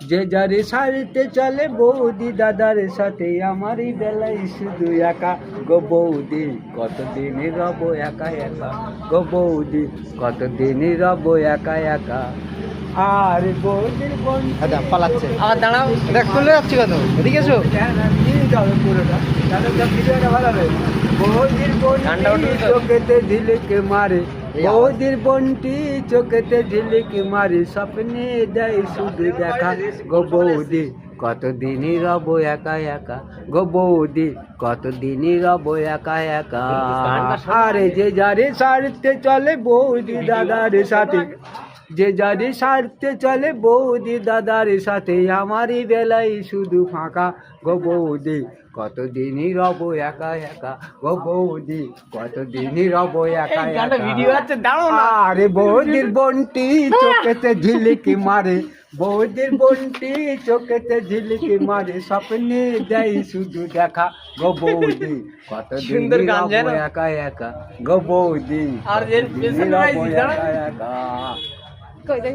যে যারে সারিতে চলে বৌদি দাদার সাথে আমারই বেলায় শুধু একা গো বৌদি কতদিন রব একা একা গো বৌদি কতদিন রব একা একা আর বৌদির বোন পালাচ্ছে আবার দাঁড়াও দেখ চলে যাচ্ছি কত এদিকে এসো পুরোটা ভিডিওটা ভালো হবে বৌদির বোন চোখেতে ঝিলিকে মারে বৌদির বোনটি চোখেতে ঝিলিকে মারে স্বপ্নে দেয় শুধু দেখা গো বৌদি কতদিনই রব একা একা গো বৌদি কতদিনই রব একা একা আরে যে যারে সারতে চলে বৌদি দাদার সাথে যে যারে সারতে চলে বৌদি দাদার সাথে আমারই বেলায় শুধু ফাঁকা গো বৌদি কতদিনই রব একা একা গো বৌদি কতদিনই রব একা একা ভিডিও আছে দাঁড়াও না আরে বৌদির বোনটি চোখেতে ঝিলিকি মারে বৌদির বোনটি চোখেতে ঝিলিকি মারে স্বপ্নে দেয় শুধু দেখা গো বৌদি সুন্দর কতদিনই গান রব জানো? একা একা গো বৌদি আর এর কতদিনই পেছনে রব আইছি, দাঁড়া। একা একা